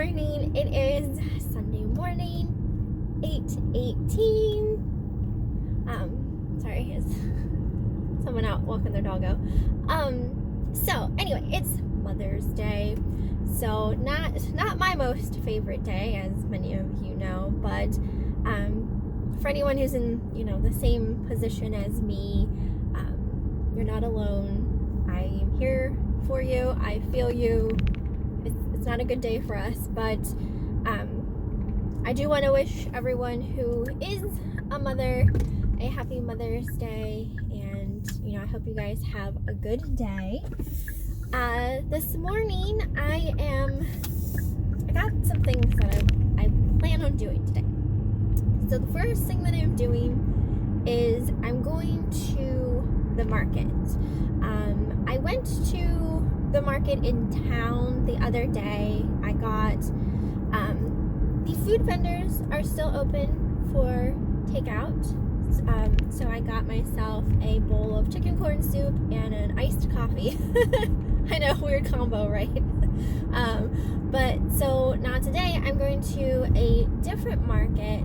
morning. It is Sunday morning, 8:18. Sorry, is someone out walking their doggo. So anyway, it's Mother's Day. So not my most favorite day, as many of you know, but for anyone who's in, the same position as me, you're not alone. I am here for you. I feel you. It's not a good day for us, but I do want to wish everyone who is a mother a happy Mother's Day, and I hope you guys have a good day. This morning I got some things that I plan on doing today. So the first thing that I'm doing is I'm going to the market. I went to the market in town the other day. I got the food vendors are still open for takeout. So I got myself a bowl of chicken corn soup and an iced coffee. I know, weird combo, right? But so now today I'm going to a different market.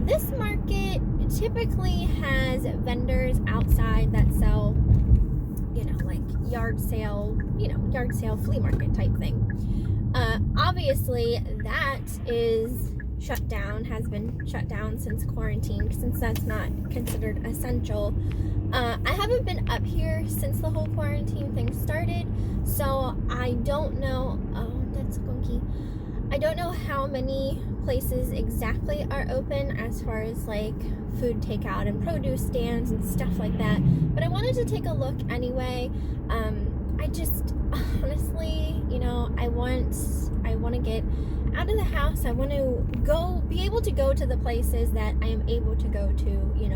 This market typically has vendors outside that sell, like yard sale, flea market type thing. Obviously that is shut down, has been shut down since quarantine, since that's not considered essential. I haven't been up here since the whole quarantine thing started, so I don't know. Oh, that's gunky. I don't know how many places exactly are open as far as like food takeout and produce stands and stuff like that, but I wanted to take a look anyway. I just honestly, I want to get out of the house. I want to be able to go to the places that I am able to go to,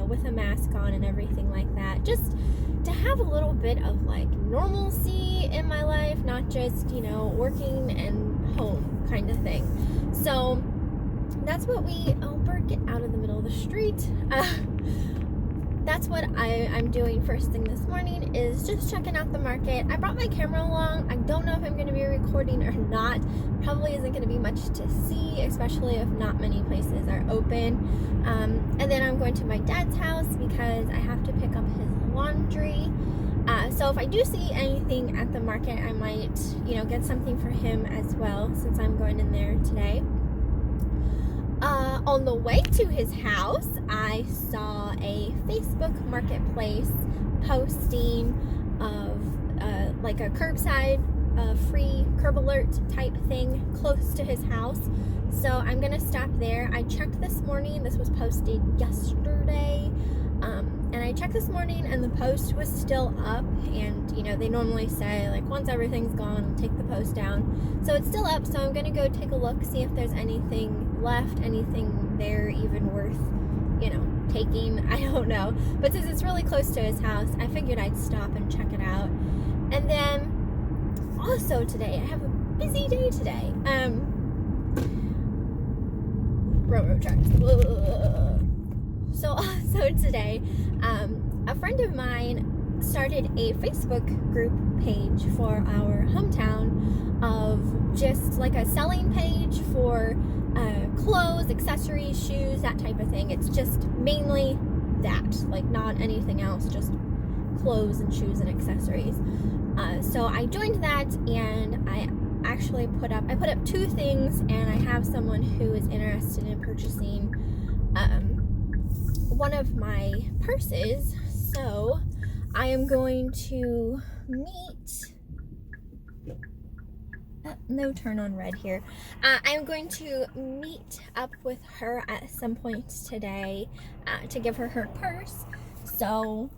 with a mask on and everything like that, just to have a little bit of like normalcy in my life, not just, working and home kind of thing. So that's what Bird, get out of the middle of the street. That's what I'm doing first thing this morning, is just checking out the market. I brought my camera along. I don't know if I'm going to be recording or not. Probably isn't going to be much to see, especially if not many places are open. And then I'm going to my dad's house because I have to pick up his laundry. So if I do see anything at the market, I might, get something for him as well, since I'm going in there today. On the way to his house, I saw a Facebook Marketplace posting of like a curbside, free curb alert type thing close to his house. So I'm gonna stop there. I checked this morning. This was posted yesterday. And I checked this morning and the post was still up, and they normally say like once everything's gone, take the post down. So it's still up, so I'm gonna go take a look, see if there's anything left, anything there even worth taking. I don't know, but since it's really close to his house, I figured I'd stop and check it out. And then also today, I have a busy day today. Railroad tracks. So also today, a friend of mine started a Facebook group page for our hometown of just like a selling page for clothes, accessories, shoes, that type of thing. It's just mainly that, like not anything else, just clothes and shoes and accessories. So I joined that, and I actually put up 2 things, and I have someone who is interested in purchasing one of my purses. So I am going to meet no turn on red here. I'm going to meet up with her at some point today to give her her purse. So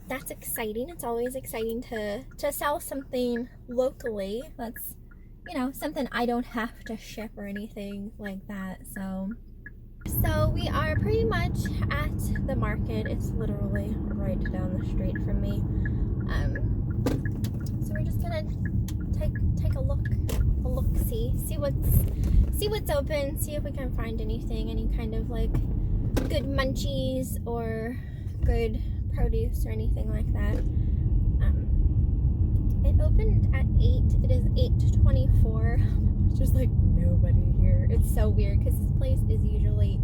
that's exciting. It's always exciting to sell something locally. That's something I don't have to ship or anything like that. So we are pretty much at the market. It's literally right down the street from me. So we're just gonna take a look, see what's open, see if we can find anything, any kind of like good munchies or good produce or anything like that. It opened at 8. It is 8:24. There's just like nobody here. It's so weird because this place is usually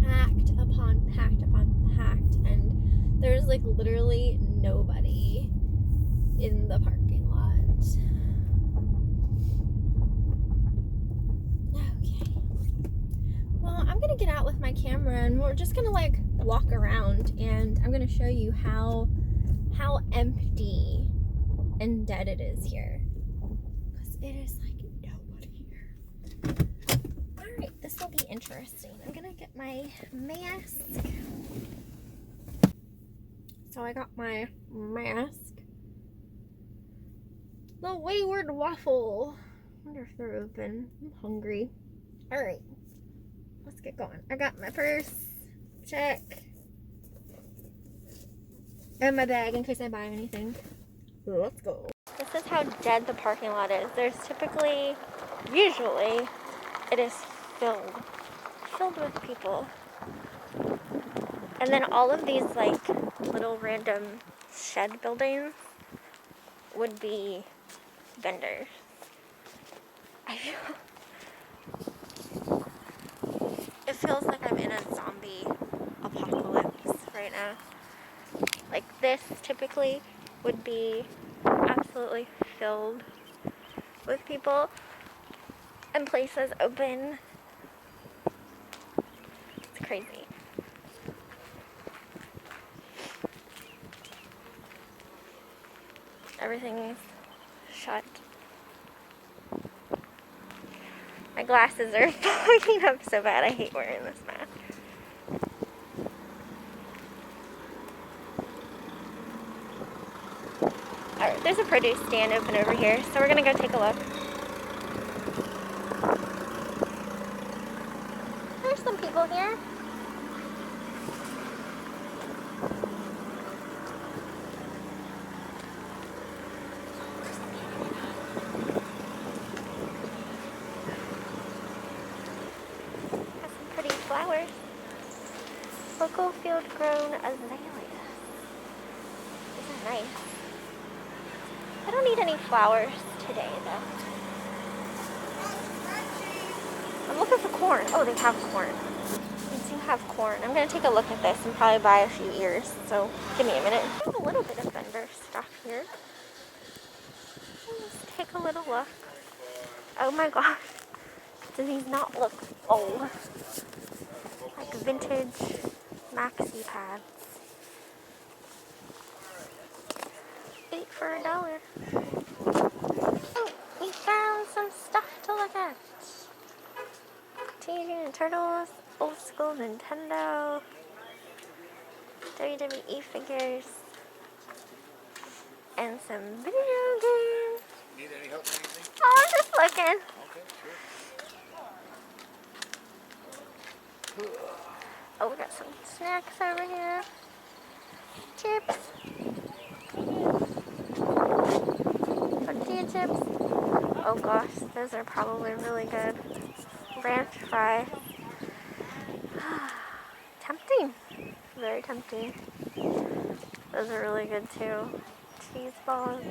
packed upon packed upon packed, and there's like literally nobody in the parking lot. Okay. Well, I'm gonna get out with my camera and we're just gonna like walk around, and I'm gonna show you how empty and dead it is here. Because it is like nobody here. Alright, this will be interesting. I'm gonna get my mask. So I got my mask. The Wayward Waffle. I wonder if they're open. I'm hungry. Alright, let's get going. I got my purse. Check. And my bag in case I buy anything. Let's go. This is how dead the parking lot is. There's usually, it is filled with people. And then all of these like little random shed buildings would be vendors. It feels like I'm in a zombie apocalypse right now. Like this typically would be absolutely filled with people and places open. It's crazy. Everything's shut. My glasses are fogging up so bad. I hate wearing this mask. Alright, there's a produce stand open over here, so we're gonna go take a look. There's some people here. Has some pretty flowers. Local field grown azaleas. These are nice. I don't need any flowers today though. I'm looking for corn. Oh, they have corn. They do have corn. I'm going to take a look at this and probably buy a few ears. So give me a minute. I have a little bit of vendor stuff here. Let's take a little look. Oh my gosh. Do these not look old? Like vintage maxi pads. 8 for $1. Oh, we found some stuff to look at. Teenage Mutant Turtles, old school Nintendo, WWE figures, and some video games. Need any help with anything? Oh, I'm just looking. Okay, sure. Oh, we got some snacks over here. Chips. Tortilla chips. Oh gosh, those are probably really good. Ranch fries. Tempting. Very tempting. Those are really good too. Cheese balls.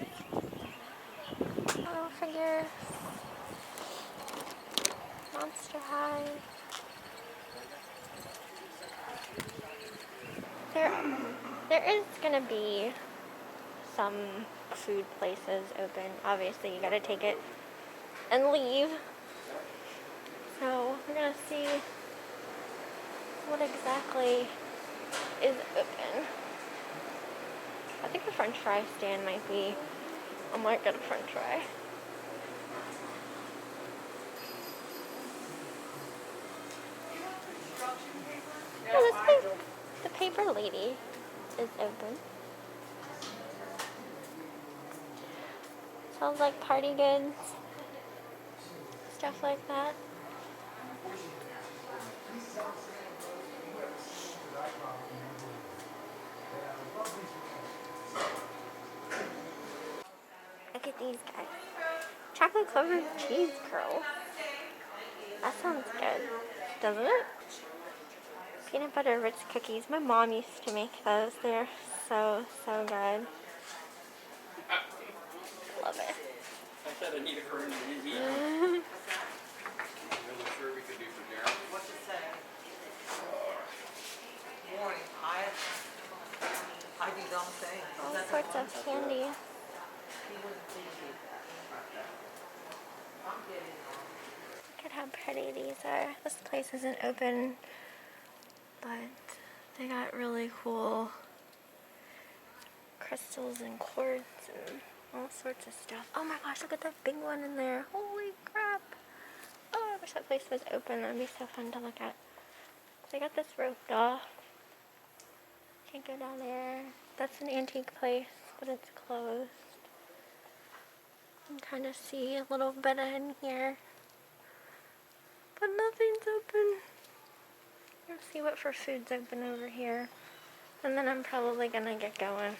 Little figures. Monster High. There is gonna be some food places open. Obviously, you gotta take it and leave. So we're gonna see what exactly is open. I think the French fry stand might be. I might get a French fry. Oh, the paper lady is open. Sounds like party goods, stuff like that. Look at these guys. Chocolate covered cheese curls. That sounds good, doesn't it? Peanut butter Ritz cookies. My mom used to make those. They're so good. Love it. That's handy. Look at how pretty these are. This place isn't open, but they got really cool crystals and quartz and all sorts of stuff. Oh my gosh, look at that big one in there. Holy crap. Oh, I wish that place was open. That would be so fun to look at. So I got this roped off. Can't go down there. That's an antique place, but it's closed. You can kind of see a little bit in here, but nothing's open. Let's see what for food's open over here, and then I'm probably gonna get going.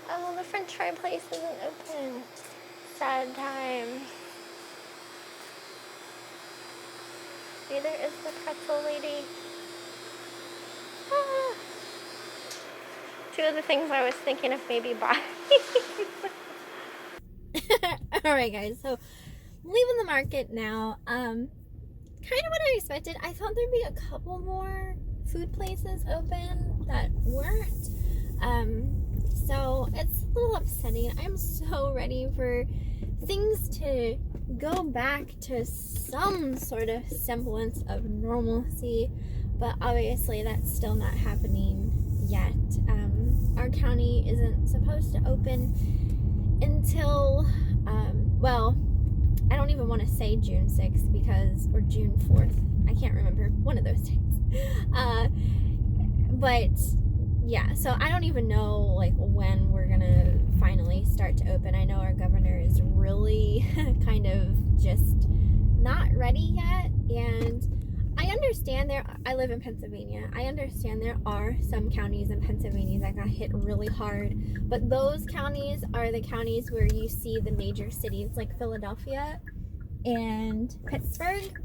Oh, the French fry place isn't open. Sad times. Neither is the pretzel lady. Ah. Two of the things I was thinking of maybe buying. Alright guys, so leaving the market now. Kind of what I expected. I thought there'd be a couple more food places open that weren't. So it's a little upsetting. I'm so ready for things to go back to some sort of semblance of normalcy, but obviously that's still not happening yet. Our county isn't supposed to open until, well, I don't even want to say June 6th because, or June 4th, I can't remember, one of those days. But yeah, so I don't even know like when we're gonna finally start to open. I know our governor is really kind of just not ready yet, and I understand I live in Pennsylvania. I understand there are some counties in Pennsylvania that got hit really hard, but those counties are the counties where you see the major cities like Philadelphia and Pittsburgh.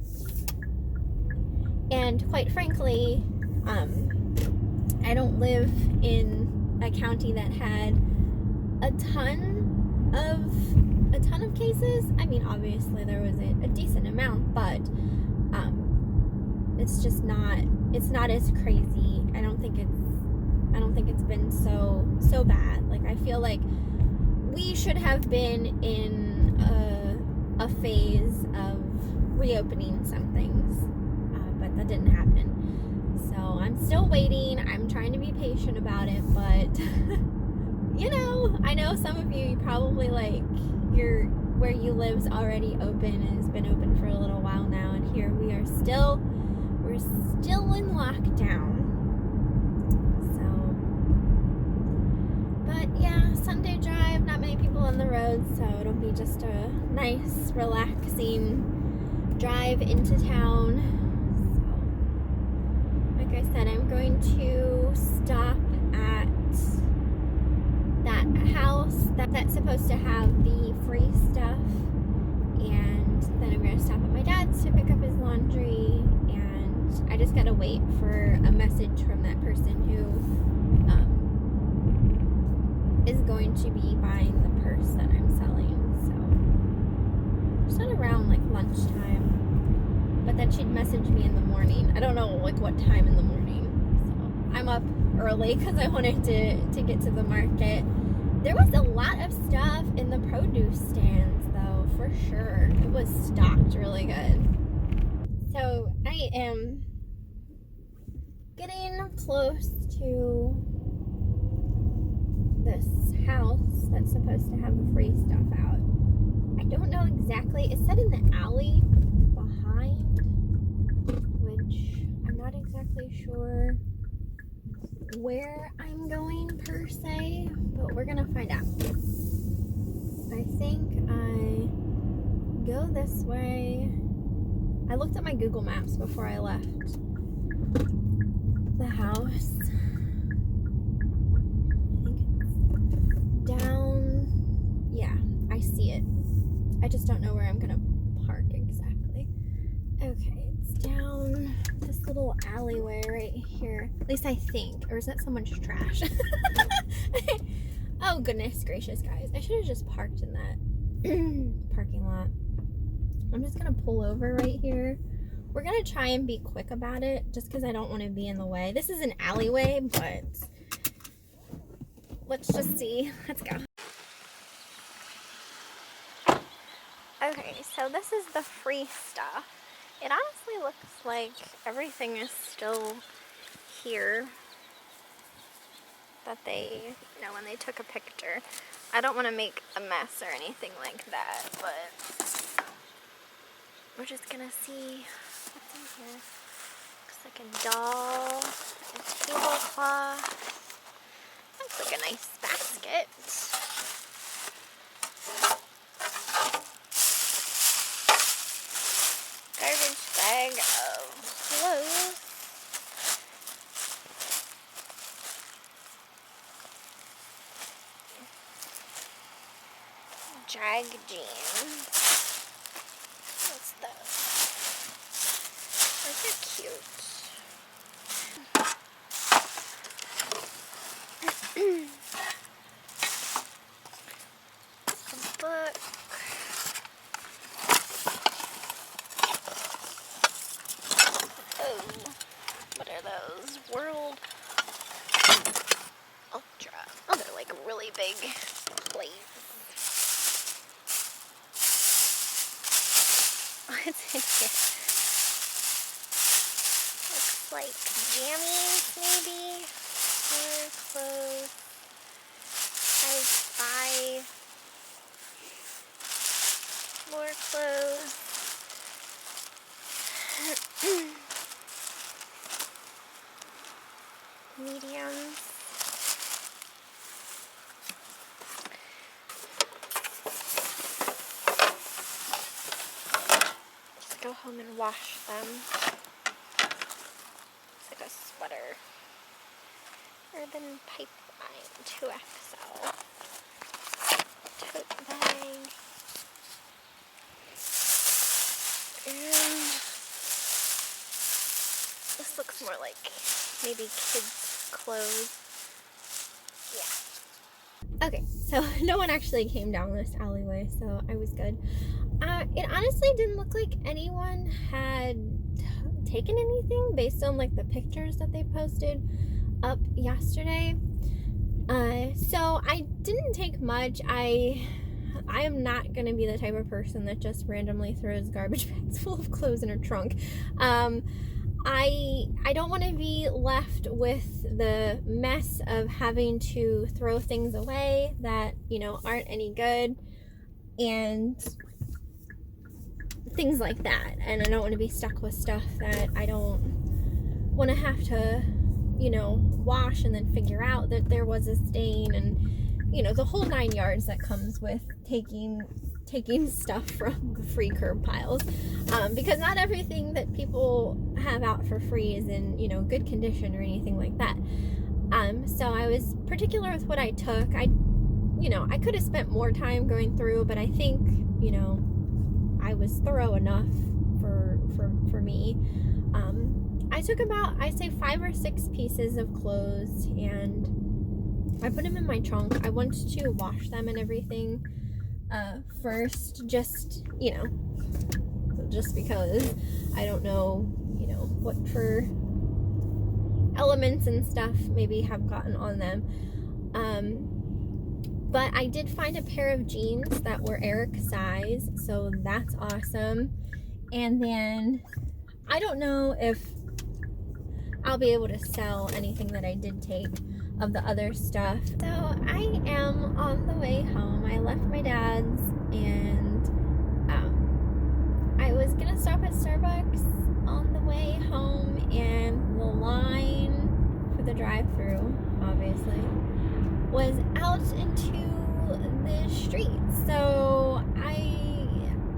And quite frankly, I don't live in a county that had a ton of cases. I mean, obviously there was a decent amount, but it's just not as crazy. I don't think it's been so bad. Like, I feel like we should have been in a phase of reopening some things, but that didn't happen. So I'm still waiting. I'm trying to be patient about it, but you know, I know some of you probably like where you live's already open and has been open for a little while now, and here we're still in lockdown. So, but yeah, Sunday drive, not many people on the road, so it'll be just a nice, relaxing drive into town. So, like I said, I'm going to stop at that house that's supposed to have the free stuff, and then I'm going to stop at my dad's to pick up his laundry, and I just gotta wait for a message from that person who is going to be buying the purse that I'm selling. So just at around like lunchtime, but then she'd message me in the morning. I don't know like what time in the morning, so I'm up early because I wanted to get to the market. There was a lot of stuff in the produce stands though, for sure. It was stocked really good. So I am getting close to this house that's supposed to have the free stuff out. I don't know exactly. It said in the alley behind, which I'm not exactly sure where I'm going per se, but we're gonna find out. I think I go this way. I looked at my Google Maps before I left the house. I think it's down. Yeah, I see it. I just don't know where I'm gonna park exactly. Okay, it's down this little alleyway right here. At least I think. Or is that someone's trash? Oh, goodness gracious, guys. I should have just parked in that parking lot. I'm just gonna pull over right here we're gonna try and be quick about it just because I don't want to be in the way. This is an alleyway, but let's just see. Let's go. Okay, so this is the free stuff. It honestly looks like everything is still here that they, you know, when they took a picture. I don't want to make a mess or anything like that, but we're just gonna see what's in here. Looks like a doll, a tablecloth. Looks like a nice basket. Garbage bag of clothes. Jag jeans. What's those? Those are cute. A book. Oh, what are those? World Ultra. Oh, they're like really big plates. What's in here? Looks like jammies, maybe. More clothes. Size 5. More clothes. Mediums. Just go home and wash them. It's like a sweater. Urban Pipeline 2XL. Tote bag. And this looks more like maybe kids' clothes. Yeah. Okay, so no one actually came down this alleyway, so I was good. It honestly didn't look like anyone had taken anything based on like the pictures that they posted up yesterday. So I didn't take much. I am not gonna be the type of person that just randomly throws garbage bags full of clothes in her trunk. I don't want to be left with the mess of having to throw things away that, you know, aren't any good and things like that. And I don't want to be stuck with stuff that I don't want to have to, you know, wash and then figure out that there was a stain and, you know, the whole 9 yards that comes with taking stuff from free curb piles, because not everything that people have out for free is in, you know, good condition or anything like that. So I was particular with what I took. I could have spent more time going through, but I think, you know, I was thorough enough for me. I took about, I'd say 5 or 6 pieces of clothes, and I put them in my trunk. I wanted to wash them and everything first, just, you know, just because I don't know, you know, what for elements and stuff maybe have gotten on them. But I did find a pair of jeans that were Eric size, so that's awesome. And then I don't know if I'll be able to sell anything that I did take of the other stuff. So I am on the way home. I left my dad's, and I was gonna stop at Starbucks on the way home, and the line for the drive-through, obviously, was out into the street. So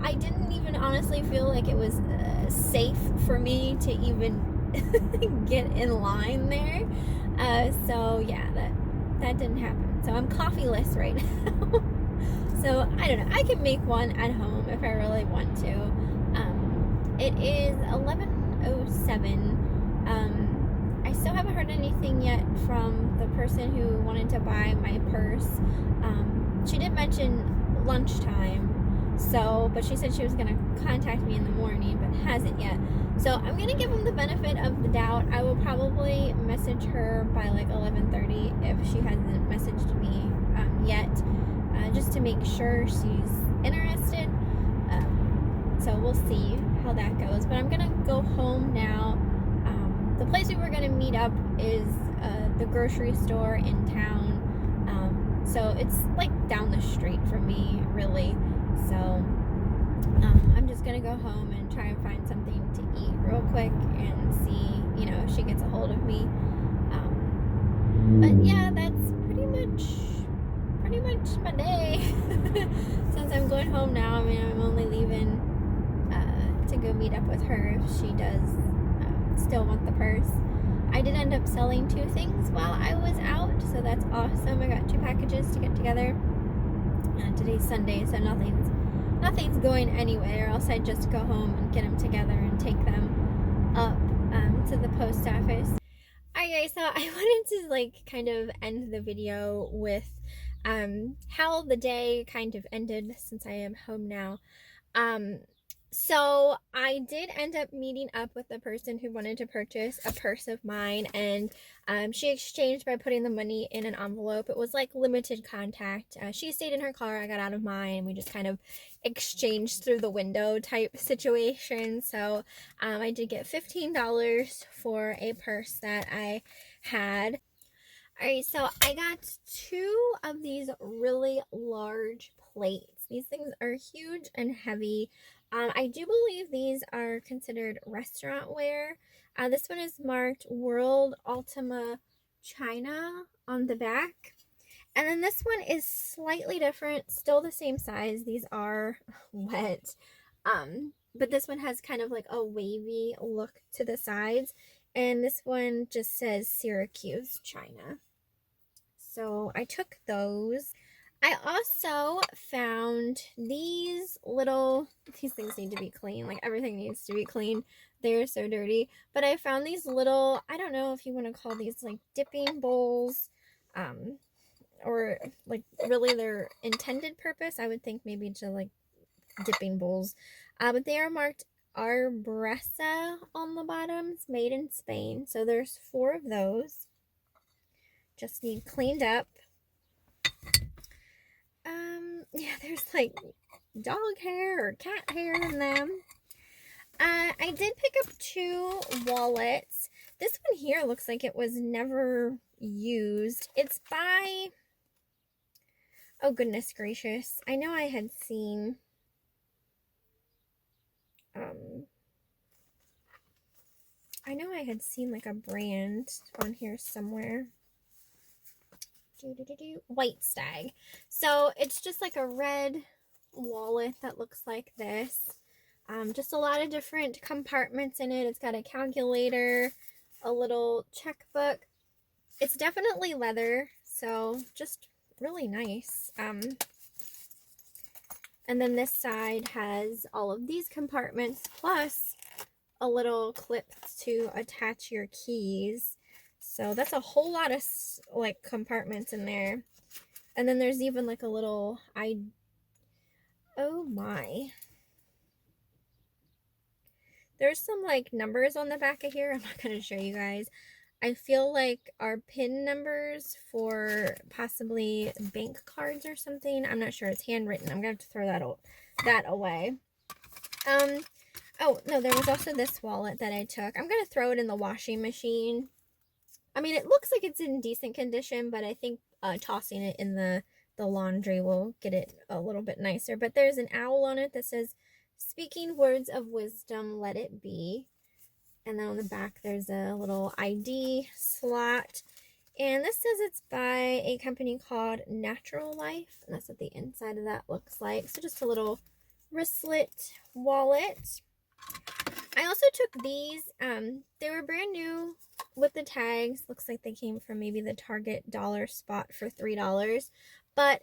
I didn't even honestly feel like it was safe for me to even get in line there. So yeah, that didn't happen. So I'm coffeeless right now. So I don't know. I can make one at home if I really want to. It is 11:07. I still haven't heard anything yet from the person who wanted to buy my purse. She did mention lunchtime, So, but she said she was gonna contact me in the morning, but hasn't yet. So I'm gonna give him the benefit of the doubt. I will probably message her by like 11:30 if she hasn't messaged me yet, just to make sure she's interested. So we'll see how that goes. But I'm gonna go home now. The place we were gonna meet up is the grocery store in town. So it's like down the street from me, really. So I'm just gonna go home and try and find something to eat real quick and see, you know, if she gets a hold of me. But yeah, that's pretty much my day. Since I'm going home now, I mean, I'm only leaving to go meet up with her if she does still want the purse. I did end up selling 2 things while I was out, so that's awesome. I got 2 packages to get together. Today's Sunday, so nothing's going anywhere, or else I'd just go home and get them together and take them up to the post office. Alright guys, so I wanted to like kind of end the video with how the day kind of ended since I am home now. So I did end up meeting up with the person who wanted to purchase a purse of mine, and she exchanged by putting the money in an envelope. It was like limited contact. She stayed in her car, I got out of mine, and we just kind of exchanged through the window type situation. So I did get $15 for a purse that I had. Alright, so I got 2 of these really large plates. These things are huge and heavy. I do believe these are considered restaurant wear. This one is marked World Ultima China on the back. And then this one is slightly different, still the same size. These are wet. But this one has kind of like a wavy look to the sides. And this one just says Syracuse, China. So I took those. I also found these things need to be clean. Like everything needs to be clean. They're so dirty. But I found these little, I don't know if you want to call these like dipping bowls. Or like really their intended purpose, I would think maybe to like dipping bowls. But they are marked Arbresa on the bottoms, made in Spain. So there's 4 of those. Just need cleaned up. Yeah, there's like dog hair or cat hair in them. I did pick up 2 wallets. This one here looks like it was never used. It's by, oh goodness gracious, I know I had seen like a brand on here somewhere. White Stag. So it's just like a red wallet that looks like this. Just a lot of different compartments in it. It's got a calculator, a little checkbook. It's definitely leather, so just really nice. And then this side has all of these compartments plus a little clip to attach your keys. So that's a whole lot of like compartments in there. And then there's even like a little oh my. There's some like numbers on the back of here. I'm not going to show you guys. I feel like our PIN numbers for possibly bank cards or something. I'm not sure. It's handwritten. I'm going to have to throw that away. Oh, no, there was also this wallet that I took. I'm going to throw it in the washing machine. I mean, it looks like it's in decent condition, but I think tossing it in the laundry will get it a little bit nicer. But there's an owl on it that says, "Speaking words of wisdom, let it be." And then on the back, there's a little ID slot. And this says it's by a company called Natural Life. And that's what the inside of that looks like. So just a little wristlet wallet. I also took these. They were brand new with the tags. Looks like they came from maybe the Target dollar spot for $3. But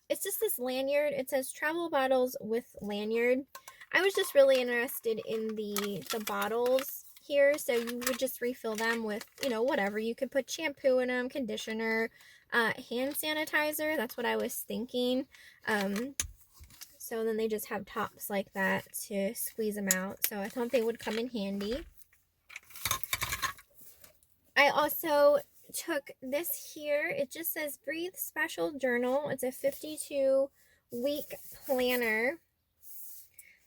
it's just this lanyard. It says travel bottles with lanyard. I was just really interested in the bottles here. So you would just refill them with, you know, whatever. You could put shampoo in them, conditioner, hand sanitizer. That's what I was thinking. So then they just have tops like that to squeeze them out. So I thought they would come in handy. I also took this here. It just says Breathe Special Journal. It's a 52-week planner.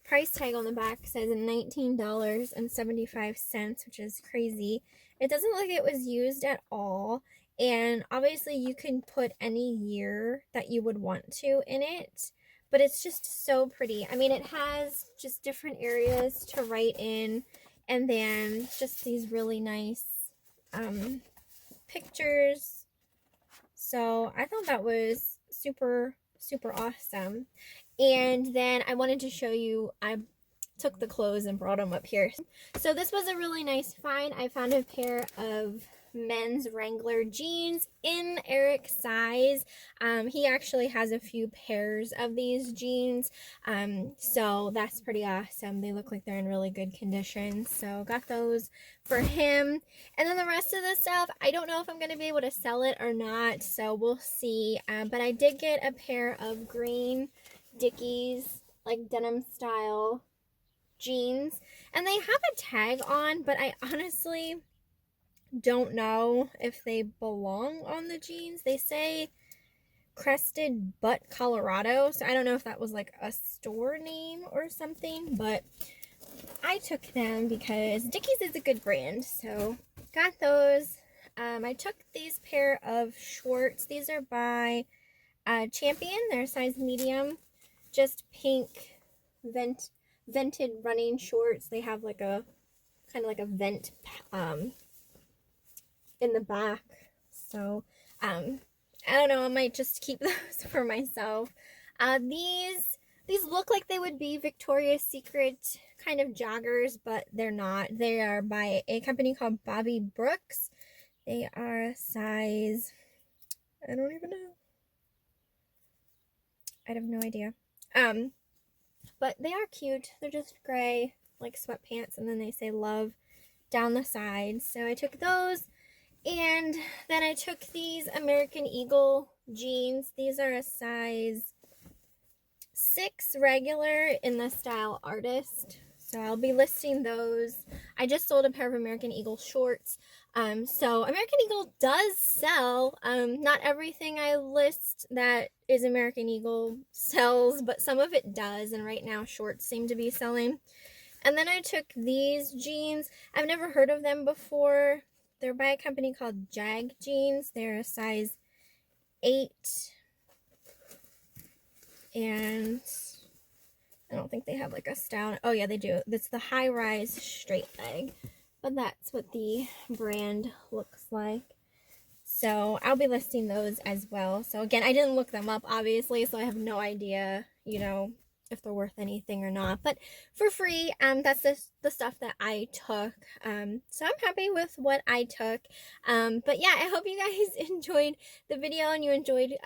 Price tag on the back says $19.75, which is crazy. It doesn't look like it was used at all. And obviously you can put any year that you would want to in it. But it's just so pretty. I mean, it has just different areas to write in. And then just these really nice pictures. So I thought that was super, super awesome. And then I wanted to show you, I took the clothes and brought them up here. So this was a really nice find. I found a pair of men's Wrangler jeans in Eric's size. He actually has a few pairs of these jeans, so that's pretty awesome. They look like they're in really good condition, so got those for him. And then the rest of the stuff, I don't know if I'm going to be able to sell it or not, so we'll see. But I did get a pair of green Dickies, like denim style jeans, and they have a tag on, but I honestly don't know if they belong on the jeans. They say Crested Butt Colorado, so I don't know if that was like a store name or something, but I took them because Dickies is a good brand, so got those. I took these pair of shorts. These are by Champion. They're size medium, just pink vented running shorts. They have like a kind of like a vent in the back, so I don't know, I might just keep those for myself. These look like they would be Victoria's Secret kind of joggers, but they're not. They are by a company called Bobby Brooks. They are size, I don't even know, I have no idea. But they are cute. They're just gray, like sweatpants, and then they say love down the sides. So I took those. And then I took these American Eagle jeans. These are a size 6 regular in the style Artist. So I'll be listing those. I just sold a pair of American Eagle shorts. So American Eagle does sell. Not everything I list that is American Eagle sells, but some of it does. And right now shorts seem to be selling. And then I took these jeans. I've never heard of them before. They're by a company called Jag Jeans. They're a size 8. And I don't think they have like a style. Oh yeah, they do. That's the high-rise straight leg. But that's what the brand looks like. So I'll be listing those as well. So again, I didn't look them up, obviously, so I have no idea, you know, if they're worth anything or not, but for free. That's the stuff that I took, so I'm happy with what I took. But yeah, I hope you guys enjoyed the video and you enjoyed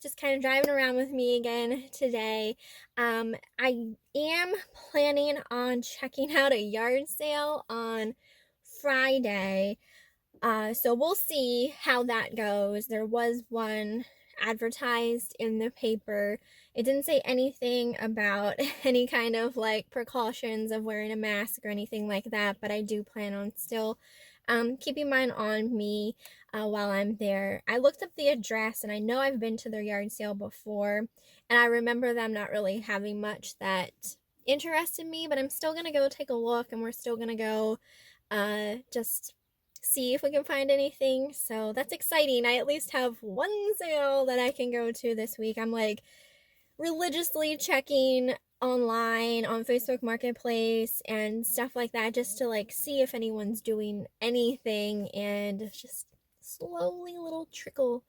just kind of driving around with me again today. I am planning on checking out a yard sale on Friday, so we'll see how that goes. There was one advertised in the paper. It didn't say anything about any kind of like precautions of wearing a mask or anything like that, but I do plan on still keeping mine on me while I'm there. I looked up the address and I know I've been to their yard sale before, and I remember them not really having much that interested me, but I'm still gonna go take a look, and we're still gonna go just see if we can find anything. So that's exciting. I at least have one sale that I can go to this week. I'm like religiously checking online on Facebook Marketplace and stuff like that, just to like see if anyone's doing anything, and just slowly a little trickle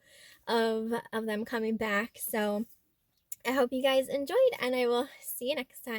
of them coming back. So I hope you guys enjoyed, and I will see you next time.